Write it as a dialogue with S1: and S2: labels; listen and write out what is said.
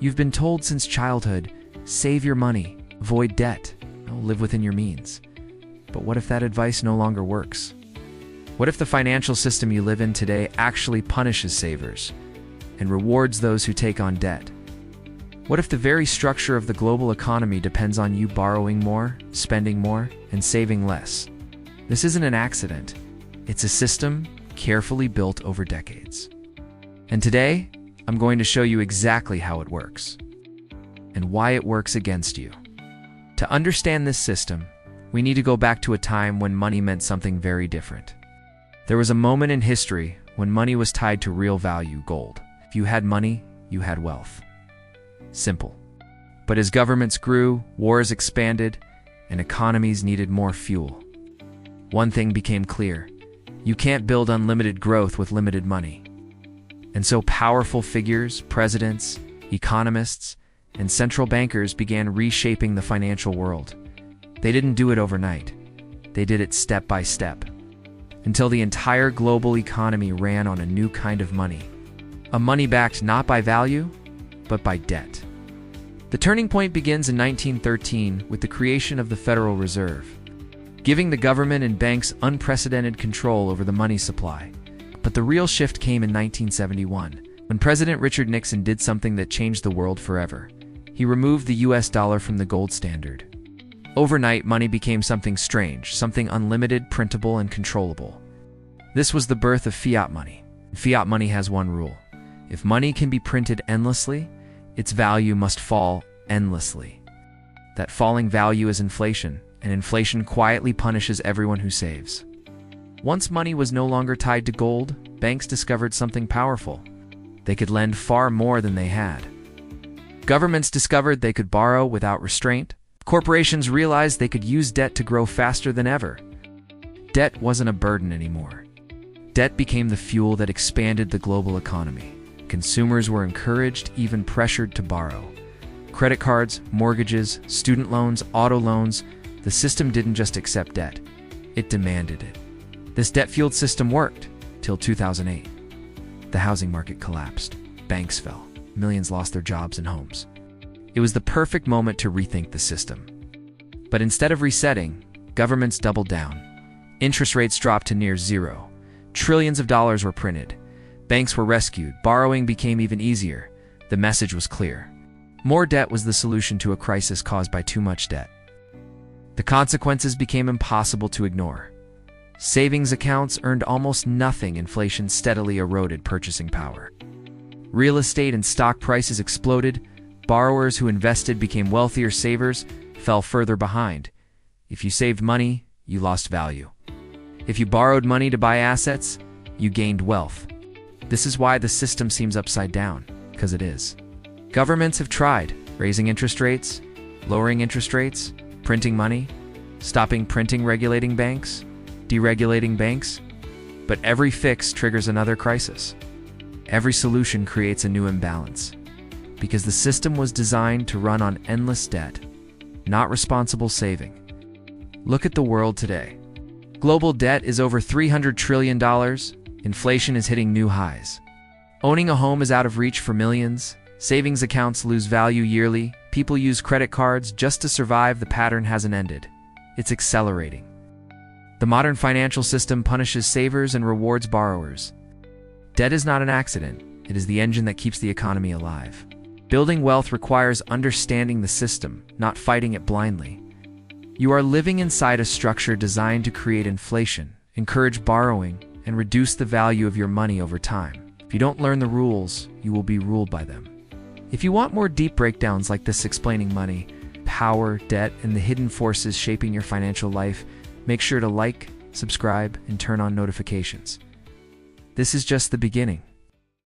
S1: You've been told since childhood, save your money, avoid debt, live within your means. But what if that advice no longer works? What if the financial system you live in today actually punishes savers and rewards those who take on debt? What if the very structure of the global economy depends on you borrowing more, spending more, and saving less? This isn't an accident. It's a system carefully built over decades. And today, I'm going to show you exactly how it works and why it works against you. To understand this system, we need to go back to a time when money meant something very different. There was a moment in history when money was tied to real value, gold. If you had money, you had wealth. Simple. But as governments grew, wars expanded, and economies needed more fuel, one thing became clear: you can't build unlimited growth with limited money. And so powerful figures, presidents, economists, and central bankers began reshaping the financial world. They didn't do it overnight. They did it step by step, until the entire global economy ran on a new kind of money. A money backed not by value, but by debt. The turning point begins in 1913 with the creation of the Federal Reserve, giving the government and banks unprecedented control over the money supply. But the real shift came in 1971, when President Richard Nixon did something that changed the world forever. He removed the US dollar from the gold standard. Overnight, money became something strange, something unlimited, printable, and controllable. This was the birth of fiat money. Fiat money has one rule: if money can be printed endlessly, its value must fall endlessly. That falling value is inflation, and inflation quietly punishes everyone who saves. Once money was no longer tied to gold, banks discovered something powerful. They could lend far more than they had. Governments discovered they could borrow without restraint. Corporations realized they could use debt to grow faster than ever. Debt wasn't a burden anymore. Debt became the fuel that expanded the global economy. Consumers were encouraged, even pressured, to borrow. Credit cards, mortgages, student loans, auto loans. The system didn't just accept debt, it demanded it. This debt-fueled system worked till 2008. The housing market collapsed. Banks fell. Millions lost their jobs and homes. It was the perfect moment to rethink the system. But instead of resetting, governments doubled down. Interest rates dropped to near zero. Trillions of dollars were printed. Banks were rescued. Borrowing became even easier. The message was clear: more debt was the solution to a crisis caused by too much debt. The consequences became impossible to ignore. Savings accounts earned almost nothing. Inflation steadily eroded purchasing power. Real estate and stock prices exploded. Borrowers who invested became wealthier. Savers fell further behind. If you saved money, you lost value. If you borrowed money to buy assets, you gained wealth. This is why the system seems upside down, because it is. Governments have tried raising interest rates, lowering interest rates, printing money, stopping printing, regulating banks, deregulating banks. But every fix triggers another crisis. Every solution creates a new imbalance, because the system was designed to run on endless debt, not responsible saving. Look at the world today. Global debt is over $300 trillion. Inflation is hitting new highs. Owning a home is out of reach for millions. Savings accounts lose value yearly. People use credit cards just to survive. The pattern hasn't ended. It's accelerating. The modern financial system punishes savers and rewards borrowers. Debt is not an accident. It is the engine that keeps the economy alive. Building wealth requires understanding the system, not fighting it blindly. You are living inside a structure designed to create inflation, encourage borrowing, and reduce the value of your money over time. If you don't learn the rules, you will be ruled by them. If you want more deep breakdowns like this explaining money, power, debt, and the hidden forces shaping your financial life, make sure to like, subscribe, and turn on notifications. This is just the beginning.